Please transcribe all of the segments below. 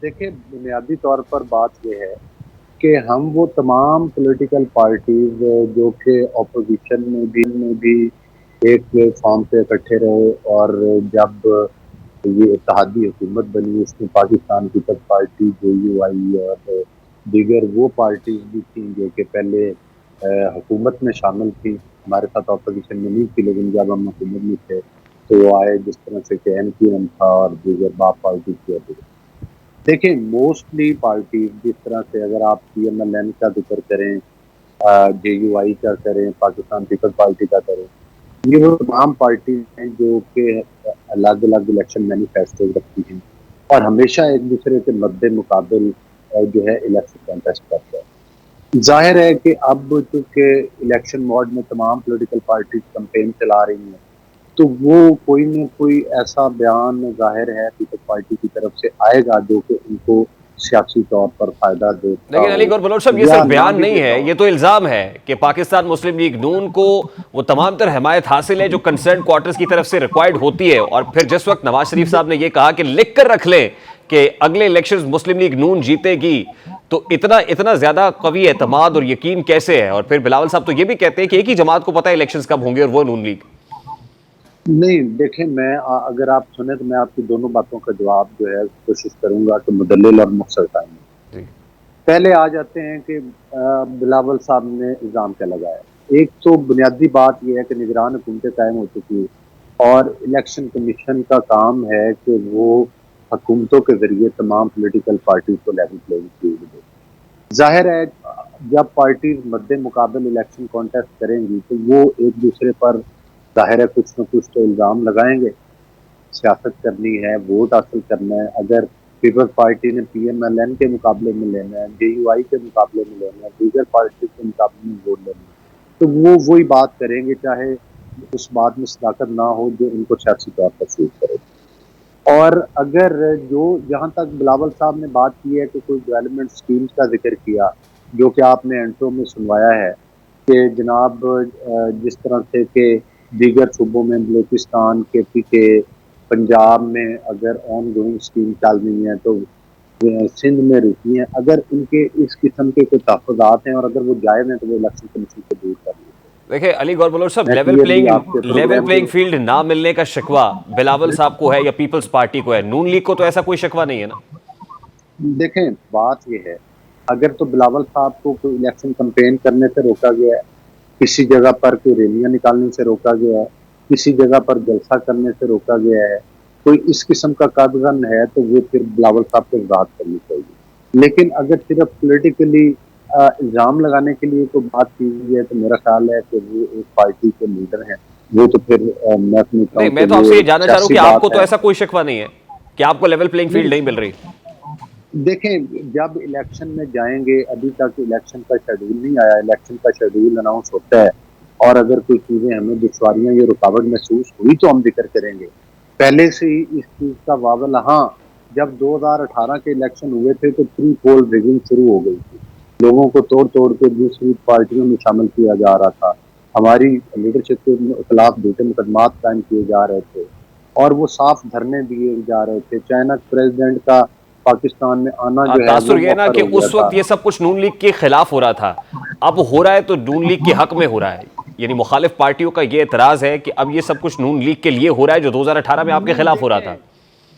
دیکھیں بنیادی طور پر بات یہ ہے کہ ہم وہ تمام پولیٹیکل پارٹیز جو کہ اپوزیشن میں بھی ایک فارم پہ اکٹھے رہے، اور جب یہ اتحادی حکومت بنی اس میں Pakistan Peoples Party, J U I اور دیگر وہ پارٹیز بھی تھیں جو کہ پہلے حکومت میں شامل تھیں، ہمارے ساتھ اپوزیشن میں نہیں تھی، لیکن جب ہم حکومت میں تھے تو وہ آئے، جس طرح سے کہ ایم کیو ایم تھا اور دیگر باپ پارٹی تھی۔ دیکھیں موسٹلی پارٹیز جس طرح سے اگر آپ پی ایم ایل این کا ذکر کریں، جے یو آئی کا کریں، پاکستان پیپل پارٹی کا کریں، یہ وہ تمام پارٹیز ہیں جو کہ الگ الگ الیکشن مینیفیسٹو رکھتی ہیں اور ہمیشہ ایک دوسرے کے مد مقابل جو ہے الیکشن کانٹیسٹ کرتا ہے۔ ظاہر ہے کہ اب چونکہ الیکشن موڈ میں تمام پولیٹیکل پارٹیز کمپین چلا رہی ہیں، تو وہ کوئی نہ کوئی ایسا بیان ظاہر ہے پیپلز پارٹی کی طرف سے آئے گا جو کہ ان کو سیاسی طور پر فائدہ دیتا لیکن علی ہو گور بلوچ صاحب، یہ یا صرف نہ بیان بھی نہیں دیتا ہے، ہو۔ یہ تو الزام ہے کہ پاکستان مسلم لیگ نون کو وہ تمام تر حمایت حاصل ہے جو کنسرن کوارٹرز کی طرف سے ریکوائرڈ ہوتی ہے، اور پھر جس وقت نواز شریف صاحب نے یہ کہا کہ لکھ کر رکھ لیں کہ اگلے الیکشنز مسلم لیگ نون جیتے گی، تو اتنا زیادہ قوی اعتماد اور یقین کیسے ہے؟ اور پھر بلاول صاحب تو یہ بھی کہتے ہیں کہ ایک ہی جماعت کو پتہ ہے الیکشنز کب ہوں گے، اور وہ نون لیگ۔ نہیں دیکھیں، میں اگر آپ سنیں تو میں آپ کی دونوں باتوں کا جواب جو ہے کوشش کروں گا کہ مدلل اور مختصر ٹائم میں۔ جی پہلے آ جاتے ہیں کہ بلاول صاحب نے الزام کیا لگایا۔ ایک تو بنیادی بات یہ ہے کہ نگران حکومتیں قائم ہو چکی اور الیکشن کمیشن کا کام ہے کہ وہ حکومتوں کے ذریعے تمام پولیٹیکل پارٹیز کو لیول پلینگ فیلڈ دے۔ ظاہر ہے جب پارٹیز مد مقابل الیکشن کانٹیسٹ کریں گی تو وہ ایک دوسرے پر ظاہر ہے کچھ نہ کچھ تو الزام لگائیں گے۔ سیاست کرنی ہے، ووٹ حاصل کرنا ہے، اگر پیپلز پارٹی نے پی ایم ایل این کے مقابلے میں لینا ہے، جے یو آئی کے مقابلے میں لینا ہے، دیگر پارٹی کے مقابلے میں ووٹ لینا ہے، تو وہ وہی بات کریں گے چاہے اس بات میں صداقت نہ ہو جو ان کو سیاسی طور پر سوٹ کرے۔ اور اگر جو جہاں تک بلاول صاحب نے بات کی ہے کہ کوئی ڈیولپمنٹ سکیمز کا ذکر کیا جو کہ آپ نے انٹرو میں سنوایا ہے کہ جناب جس طرح سے کہ دیگر صوبوں میں بلوچستان کے پنجاب میں اگر آن گوئنگ اسکیم چل رہی ہیں تو سندھ میں رکی ہیں، اگر ان کے اس قسم کے کوئی تحفظات ہیں اور اگر وہ جائز ہیں تو وہ الیکشن کمیشن سے دور کر لیتے دیکھیں علی گور بلوچ صاحب، ہیں۔ میں کلیئرلی آپ کے لیول پروگرام پلینگ فیلڈ نہ ملنے کا شکوہ بلاول صاحب کو ہے یا پیپلز پارٹی کو ہے؟ نون لیگ کو تو ایسا کوئی شکوہ نہیں ہے نا؟ دیکھیں بات یہ ہے، اگر تو بلاول صاحب کو کوئی الیکشن کمپین کرنے سے روکا گیا ہے، کسی جگہ پر کوئی ریلیاں نکالنے سے روکا گیا ہے، کسی جگہ پر جلسہ کرنے سے روکا گیا ہے، کوئی اس قسم کا قدغن ہے تو وہ پھر بلاول صاحب کو وضاحت کرنی چاہیے۔ لیکن اگر صرف پولیٹیکلی الزام لگانے کے لیے کوئی بات کی ہوئی ہے تو میرا خیال ہے کہ وہ ایک پارٹی کے لیڈر ہیں، وہ تو پھر میں سمجھتا نہیں، ہوں میں کہ تو آپ وہ سے یہ ایک جاننا چاہ رہا ہوں سیاسی کہ آپ کو بات تو ہے۔ ایسا کوئی شکوہ نہیں ہے کہ آپ کو لیول پلینگ فیلڈ نہیں مل رہی؟ دیکھیں جب الیکشن میں جائیں گے، ابھی تک الیکشن کا شیڈول نہیں آیا، الیکشن کا شیڈول اناؤنس ہوتا ہے اور اگر کوئی چیزیں ہمیں دشواریاں یا رکاوٹ محسوس ہوئی تو ہم ذکر کریں گے۔ پہلے سے ہی اس چیز کا واضح، ہاں جب 2018 کے الیکشن ہوئے تھے تو پری پول ریگنگ شروع ہو گئی تھی، لوگوں کو توڑ توڑ کے دوسری پارٹیوں میں شامل کیا جا رہا تھا، ہماری لیڈرشپ کے خلاف جھوٹے مقدمات قائم کیے جا رہے تھے اور وہ صاف دھرنے دیے جا رہے تھے، چائنا پریزیڈنٹ کا پاکستان میں آنا جو ہے تاثر وہ یہ نا مؤخر کہ ہو گیا اس تھا۔ وقت یہ سب کچھ نون لیگ کے خلاف ہو رہا تھا، اب ہو رہا ہے تو نون لیگ کے حق میں ہو رہا ہے، یعنی مخالف پارٹیوں کا یہ اعتراض ہے کہ اب یہ سب کچھ نون لیگ کے لیے ہو رہا ہے جو 2018 میں آپ کے نہیں خلاف ہو رہا تھا۔ دیکھیں،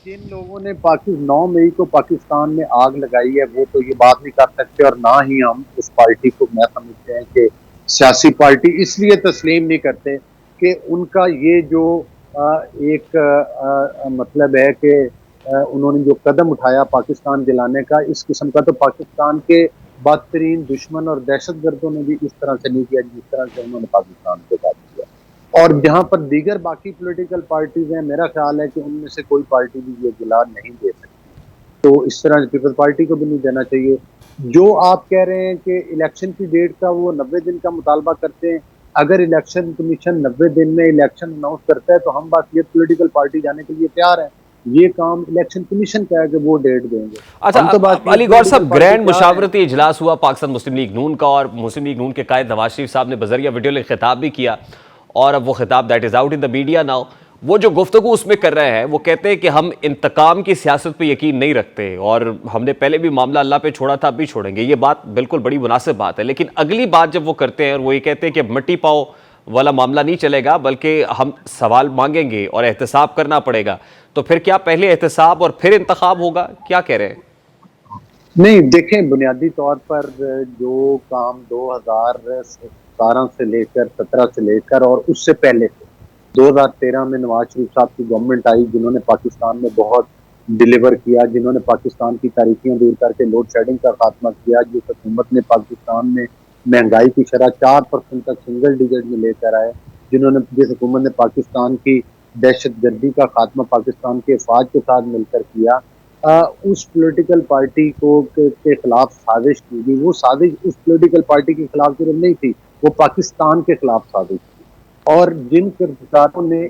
جن لوگوں نے 9 مئی کو پاکستان میں آگ لگائی ہے وہ تو یہ بات نہیں کر سکتے، اور نہ ہی ہم اس پارٹی کو میں سمجھتے ہیں کہ سیاسی پارٹی اس لیے تسلیم نہیں کرتے کہ ان کا یہ جو ایک مطلب ہے کہ انہوں نے جو قدم اٹھایا پاکستان جلانے کا، اس قسم کا تو پاکستان کے بدترین دشمن اور دہشت گردوں نے بھی اس طرح سے نہیں کیا جس طرح سے انہوں نے پاکستان کو قابو کیا۔ اور جہاں پر دیگر باقی پولیٹیکل پارٹیز ہیں، میرا خیال ہے کہ ان میں سے کوئی پارٹی بھی یہ گلا نہیں دے سکتی، تو اس طرح پیپلز پارٹی کو بھی نہیں دینا چاہیے۔ جو آپ کہہ رہے ہیں کہ الیکشن کی ڈیٹ کا وہ 90 دن کا مطالبہ کرتے ہیں، اگر الیکشن کمیشن 90 دن میں الیکشن اناؤنس کرتا ہے تو ہم باقیت پولیٹیکل پارٹی جانے کے لیے تیار ہیں۔ یہ کام الیکشن کمیشن کا ہے کہ وہ ڈیٹ دیں گے، اچھا ہم تو باقیت علی گور پولیٹیکل صاحب، پارٹی گرینڈ تیار ہیں۔ مشاورتی اجلاس ہوا پاکستان مسلم لیگ نون کا، اور مسلم لیگ نون کے قائد نواز شریف صاحب نے بذریعہ ویڈیو لنک خطاب بھی کیا، اور اب وہ خطاب that is out in the media now. وہ جو گفتگو اس میں کر رہے ہیں وہ کہتے ہیں کہ ہم انتقام کی سیاست پہ یقین نہیں رکھتے اور ہم نے پہلے بھی معاملہ اللہ پہ چھوڑا تھا اب بھی چھوڑیں گے. یہ بات بالکل بڑی مناسب بات ہے, لیکن اگلی بات جب وہ کرتے ہیں اور وہ یہ کہتے ہیں کہ مٹی پاؤ والا معاملہ نہیں چلے گا بلکہ ہم سوال مانگیں گے اور احتساب کرنا پڑے گا, تو پھر کیا پہلے احتساب اور پھر انتخاب ہوگا؟ کیا کہہ رہے ہیں؟ نہیں دیکھیں, بنیادی طور پر جو کام 2017 سے لے کر 17 سے لے کر اور اس سے پہلے 2013 میں نواز شریف صاحب کی گورنمنٹ آئی, جنہوں نے پاکستان میں بہت ڈیلیور کیا, جنہوں نے پاکستان کی تاریخیاں دور کر کے لوڈ شیڈنگ کا خاتمہ کیا, جس حکومت نے پاکستان میں مہنگائی کی شرح 4% تک سنگل ڈیجٹ میں لے کر آئے, جس حکومت نے پاکستان کی دہشت گردی کا خاتمہ پاکستان کے افواج کے ساتھ مل کر کیا, اس پولیٹیکل پارٹی کے خلاف سازش کی گئی. وہ سازش اس پولیٹیکل پارٹی کے خلاف صرف نہیں تھی, وہ پاکستان کے خلاف سازش تھی. اور جن کرداروں نے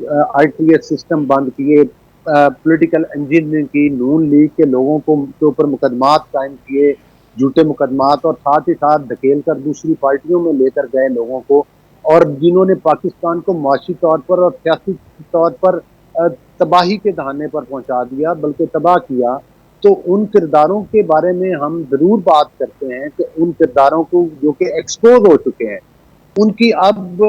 آئی ٹی ایس سسٹم بند کیے, پولیٹیکل انجینئرنگ کی, نون لیگ کے لوگوں کے اوپر مقدمات قائم کیے, جھوٹے مقدمات, اور ساتھ ہی ساتھ دھکیل کر دوسری پارٹیوں میں لے کر گئے لوگوں کو, اور جنہوں نے پاکستان کو معاشی طور پر اور سیاسی طور پر تباہی کے دہانے پر پہنچا دیا بلکہ تباہ کیا, تو ان کرداروں کے بارے میں ہم ضرور بات کرتے ہیں کہ ان کرداروں کو جو کہ ایکسپوز ہو چکے ہیں ان کی اب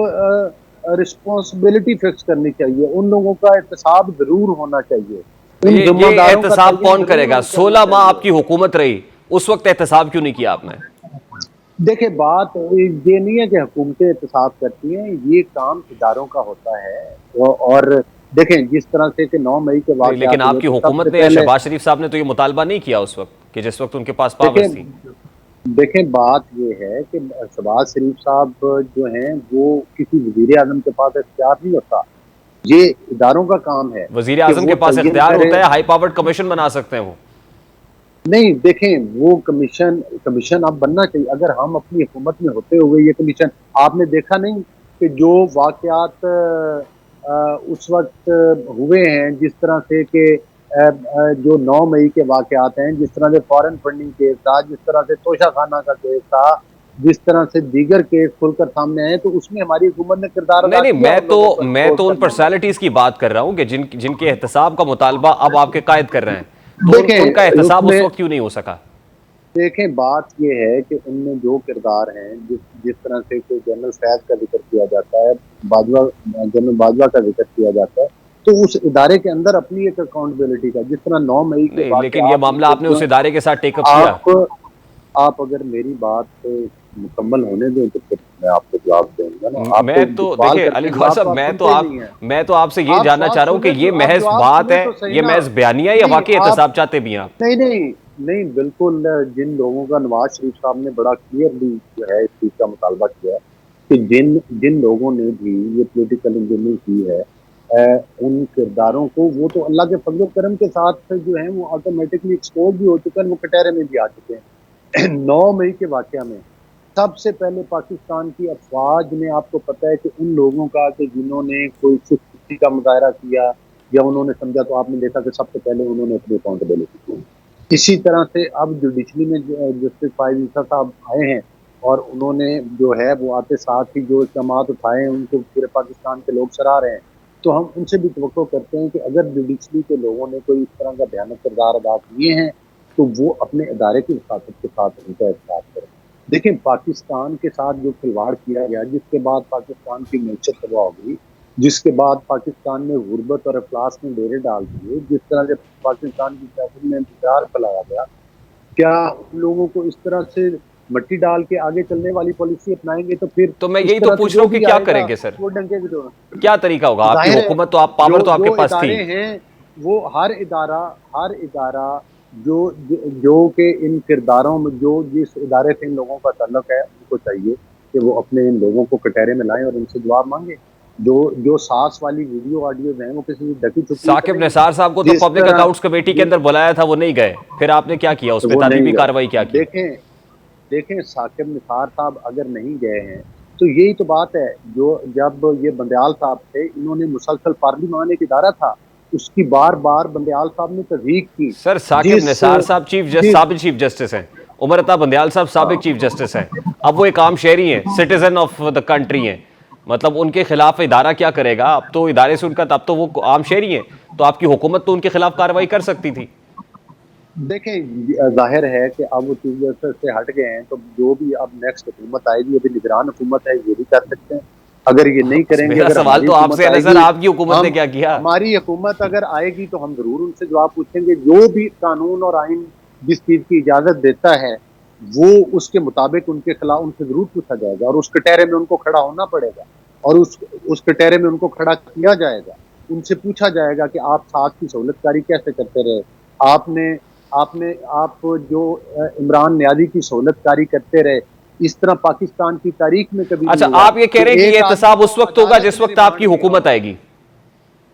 رسپانسبلٹی فکس کرنی چاہیے, ان لوگوں کا احتساب ضرور ہونا چاہیے. یہ احتساب کون کرے گا؟ 16 ماہ آپ کی حکومت رہی, اس وقت احتساب کیوں نہیں کیا آپ نے؟ دیکھیں, بات یہ نہیں ہے کہ حکومتیں احتساب کرتی ہیں, یہ کام اداروں کا ہوتا ہے. اور دیکھیں جس طرح سے کہ 9 مئی کے واقعات, لیکن آپ کی حکومت نے, شہباز شریف صاحب نے تو یہ مطالبہ نہیں کیا اس وقت کہ جس وقت ان کے پاس پاورز تھی. دیکھیں بات یہ ہے کہ شہباز شریف صاحب جو ہیں وہ کسی وزیر اعظم کے پاس اختیار نہیں ہوتا, یہ اداروں کا کام ہے. وزیر اعظم کے پاس اختیار ہوتا ہے, ہائی پاورڈ کمیشن بنا سکتے ہیں وہ. نہیں دیکھیں, وہ کمیشن اب بننا چاہیے. اگر ہم اپنی حکومت میں ہوتے ہوئے یہ کمیشن, آپ نے دیکھا نہیں کہ جو واقعات اس وقت ہوئے ہیں, جس طرح سے کہ جو 9 مئی کے واقعات ہیں, جس طرح سے فارن فنڈنگ کیس تھا, جس طرح سے توشہ خانہ کا کیس تھا, جس طرح سے دیگر کیس کھل کر سامنے آئے, تو اس میں ہماری حکومت نے کردار ادا کیا. نہیں, میں تو ان پرسنالٹیز کی بات کر رہا ہوں کہ جن کے احتساب کا مطالبہ اب آپ کے قائد کر رہے ہیں, تو ان کا احتساب اس وقت کیوں نہیں ہو سکا؟ دیکھیں بات یہ ہے کہ ان میں جو کردار ہیں, جس طرح سے کہ جنرل فیض کا ذکر کیا جاتا ہے, جنرل باجوہ کا ذکر کیا جاتا ہے, تو اس ادارے کے اندر اپنی ایک اکاؤنٹیبلٹی کا, جس طرح 9 مئی کے بعد. لیکن یہ معاملہ آپ نے اس ادارے کے ساتھ ٹیک اپ کیا. آپ اگر میری بات مکمل ہونے دیں تو پھر میں آپ کو جواب دوں گا. میں تو دیکھیں علی خواجہ صاحب, میں تو آپ سے یہ جاننا چاہ رہا ہوں کہ یہ محض بات ہے, یہ محض بیانیہ ہے, یا واقعی احتساب چاہتے بھی ہیں؟ نہیں بالکل. جن لوگوں کا نواز شریف صاحب نے بڑا کلیئرلی جو ہے اس چیز کا مطالبہ کیا کہ جن لوگوں نے بھی یہ پولیٹیکل انجینئرنگ کی ہے, ان کرداروں کو, وہ تو اللہ کے فضل و کرم کے ساتھ جو ہیں وہ آٹومیٹکلی ایکسپوز بھی ہو چکے ہیں, وہ کٹہرے میں بھی آ چکے ہیں. 9 مئی کے واقعہ میں سب سے پہلے پاکستان کی افواج نے, آپ کو پتہ ہے کہ ان لوگوں کا کہ جنہوں نے کوئی سستی کا مظاہرہ کیا یا انہوں نے سمجھا, تو آپ نے دیکھا کہ سب سے پہلے انہوں نے اپنی اکاؤنٹیبلٹی کی. اسی طرح سے اب جوڈیشری میں جسٹس فائز عیسیٰ صاحب آئے ہیں, اور انہوں نے جو ہے وہ آتے ساتھ ہی جو اقدامات اٹھائے ہیں ان کو پورے پاکستان کے لوگ سراہ رہے ہیں. تو ہم ان سے بھی توقع کرتے ہیں کہ اگر جوڈیشری کے لوگوں نے کوئی اس طرح کا بھیانک کردار ادا کیے ہیں تو وہ اپنے ادارے کی وساطت کے ساتھ ان کا احتساب کریں. دیکھیں پاکستان کے ساتھ جو کھلواڑ کیا گیا, جس کے بعد پاکستان کی معیشت تباہ ہو گئی, جس کے بعد پاکستان میں غربت اور افلاس میں ڈیرے ڈال دیے, جس طرح سے پاکستان کی سیاست میں انتشار پھیلایا گیا, کیا ان لوگوں کو اس طرح سے مٹی ڈال کے آگے چلنے والی پالیسی اپنائیں گے؟ تو پھر تو میں یہی تو پوچھ رہا ہوں کہ کیا کریں گے سر, کیا طریقہ ہوگا؟ آپ کی حکومت تو, آپ پاور تو آپ کے پاس تھی. وہ ہر ادارہ جو کہ ان کرداروں میں جس ادارے سے ان لوگوں کا تعلق ہے, ان کو چاہیے کہ وہ اپنے ان لوگوں کو کٹہرے میں لائیں اور ان سے جواب مانگیں. جو ساس والی ویڈیو آڈیوز ہیں وہ کسی ڈکی چھپی. ثاقب نثار صاحب کو تو پبلک اکاؤنٹس کمیٹی کے اندر بلایا تھا, وہ نہیں گئے, پھر آپ نے کیا کیا اس پہ, تعلیمی کارروائی کیا کی؟ دیکھیں ثاقب نثار صاحب اگر نہیں گئے ہیں تو یہی تو بات ہے. جو جب یہ بندیال صاحب تھے, انہوں نے مسلسل پارلیمان ایک ادارہ تھا, اس کی بار بار بندیال صاحب نے تحقیق کی. سر ثاقب نثار صاحب سابق چیف جسٹس ہیں, عمر عطا بندیال صاحب سابق چیف جسٹس ہیں, اب وہ ایک عام شہری ہیں, سٹیزن آف دا کنٹری ہیں. مطلب ان کے خلاف ادارہ کیا کرے گا؟ اب تو ادارے سے ان کا، اب تو وہ عام شہری ہیں، تو آپ کی حکومت تو ان کے خلاف کارروائی کر سکتی تھی۔ دیکھیں ظاہر ہے کہ اب وہ چیف جسٹس سے ہٹ گئے ہیں، تو جو بھی اب نیکسٹ حکومت آئے گی، ابھی نگران حکومت ہے، یہ بھی کر سکتے ہیں۔ اگر یہ نہیں کریں گے، میرا اگر سوال ہماری تو آپ حکومت سے ہے نا آئے سر، گی، آپ کی حکومت نے کیا کیا؟ ہماری حکومت اگر آئے گی تو ہم ضرور ان سے جواب پوچھیں گے۔ جو بھی قانون اور آئین جس چیز کی اجازت دیتا ہے، وہ اس کے مطابق ان کے خلاف ان سے ضرور پوچھا جائے گا، اور اس کٹہرے میں ان کو کھڑا ہونا پڑے گا، اور اس کٹہرے میں ان کو کھڑا کیا جائے گا۔ ان سے پوچھا جائے گا کہ آپ ساتھ کی سہولت کاری کیسے کرتے رہے، آپ جو عمران نیازی کی سہولت کاری کرتے رہے، اس طرح پاکستان کی تاریخ میں کبھی نہیں اچھا، ہوا آپ یہ کہہ کہ رہے ہیں کہ یہ ایک آدمی احتساب کو اس وقت ہوگا عدالت جس نے وقت آپ کی ریمانڈ دیا حکومت ہو۔ آئے گی؟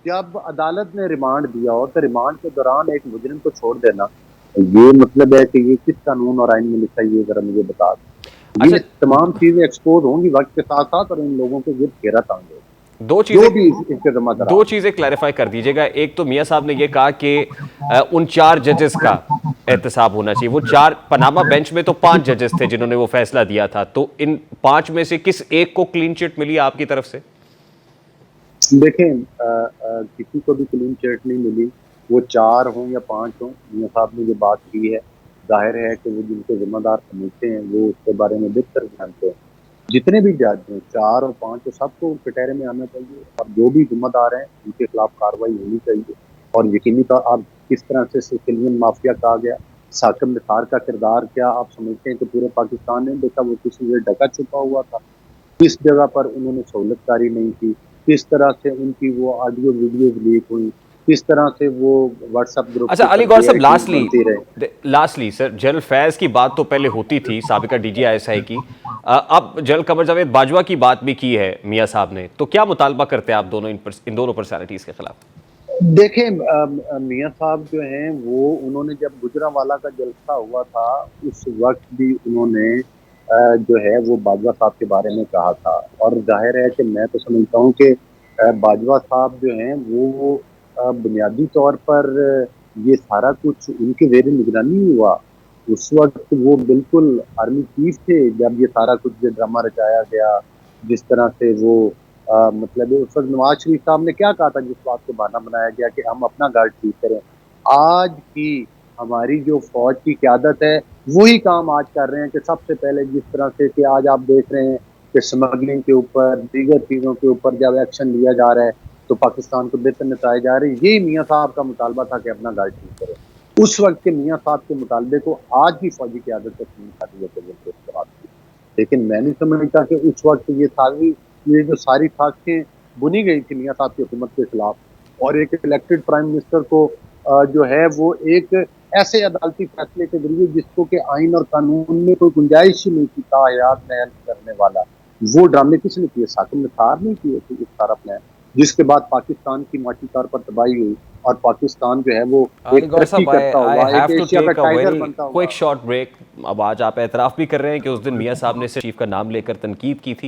جب عدالت نے ریمانڈ دیا ہو تو ریمانڈ کے دوران ایک مجرم کو چھوڑ دینا، یہ مطلب ہے کہ یہ کس قانون اور آئین میں لکھا ہے، یہ ذرا مجھے بتا دیں۔ اچھا، یہ تمام چیزیں ایکسپوز ہوں گی وقت کے ساتھ ساتھ، اور ان لوگوں کے گرد گھیرا تانگے گا دو چیزیں جو بھی اس کے ذمہ دو دار۔ چیزیں کلیریفائی کر دیجیے گا۔ ایک تو میاں صاحب نے یہ کہا کہ ان 4 ججز کا احتساب ہونا چاہیے۔ وہ 4 پاناما بینچ میں تو 5 ججز تھے جنہوں نے وہ فیصلہ دیا تھا، تو ان 5 میں سے کس ایک کو کلین چٹ ملی آپ کی طرف سے؟ دیکھیں کسی کو بھی کلین چٹ نہیں ملی، وہ 4 ہوں یا 5 ہوں، میاں صاحب نے یہ بات کی ہے۔ ظاہر ہے کہ وہ جن کے ذمہ دار سمجھتے ہیں وہ اس کے بارے میں بہتر جانتے ہیں۔ جتنے بھی جج ہیں 4 اور 5 سب کو کٹہرے میں آنا چاہیے، اور جو بھی ذمہ دار ہیں ان کے خلاف کارروائی ہونی چاہیے۔ اور یقینی طور آپ کس طرح سے سکلین مافیا کہا گیا، ثاقب نثار کا کردار کیا آپ سمجھتے ہیں کہ پورے پاکستان نے دیکھا؟ وہ کسی سے ڈکا چھپا ہوا تھا، کس جگہ پر انہوں نے سہولت کاری نہیں کی، کس طرح سے ان کی وہ آڈیو ویڈیوز لیک ہوئی، کس طرح سے وہ واٹس ایپ گروپ اچھا کے علی اوپر گوھر اے صاحب، آئی ٹیم بنتی رہے۔ لاسٹلی سر، جنرل فیض کی بات تو پہلے ہوتی تھی، سابقہ D G I S I کی، اب جنرل قمر جاوید باجوہ کی بات بھی کی ہے میاں صاحب نے، تو کیا مطالبہ کرتے ہیں آپ دونوں ان دونوں پرسنالٹیز کے خلاف؟ دیکھیں میاں صاحب جو ہیں وہ انہوں نے جب گجرانوالہ کا جلسہ ہوا تھا اس وقت بھی انہوں نے جو ہے وہ باجوہ صاحب کے بارے میں کہا تھا، اور ظاہر ہے کہ میں تو سمجھتا ہوں کہ باجوہ صاحب جو ہیں وہ بنیادی طور پر یہ سارا کچھ ان کے زیر نگرانی ہوا۔ اس وقت وہ بالکل آرمی چیف تھے جب یہ سارا کچھ جو ڈرامہ رچایا گیا، جس طرح سے وہ مطلب اس وقت نواز شریف صاحب نے کیا کہا تھا جس بات کو بہانہ بنایا گیا کہ ہم اپنا گارڈ ٹھیک کریں۔ آج کی ہماری جو فوج کی قیادت ہے وہی کام آج کر رہے ہیں کہ سب سے پہلے جس طرح سے کہ آج آپ دیکھ رہے ہیں کہ سمگلنگ کے اوپر دیگر چیزوں کے اوپر جب ایکشن لیا جا رہا ہے تو پاکستان کو بہتر نتائج آ رہے ہیں۔ یہی میاں صاحب کا مطالبہ تھا کہ اپنا گارڈ ٹھیک کرے۔ اس وقت کے میاں صاحب کے مطالبے کو آج کی فوجی قیادت تسلیم کر رہی ہے، لیکن میں نہیں سمجھتا کہ اس وقت یہ جو ساری سازشیں بنی گئی تھی میاں صاحب کی حکومت کے خلاف، اور ایک الیکٹڈ پرائم منسٹر کو جو ہے وہ ایک ایسے عدالتی فیصلے کے ذریعے جس کو کہ آئین اور قانون میں کوئی گنجائش ہی نہیں تھی تاحیات محل کرنے والا، وہ ڈرامے کس نے کیے؟ ثاقب نثار نہیں کیے تھے اس سارا پلان، جس کے بعد پاکستان کی معاشی طور پر تباہی ہوئی، اور پاکستان جو ہے وہ علی ایک گوھر ترقی صاحب، کرتا آئی ہوا، ہیو ایک ٹو ایشیا کا ٹیک اے ٹائیگر ویری بنتا ہوا۔ Quick short break. اب آج آپ اعتراف بھی کر رہے ہیں کہ اس دن میاں صاحب نے صرف چیف کا نام لے کر تنقید کی تھی۔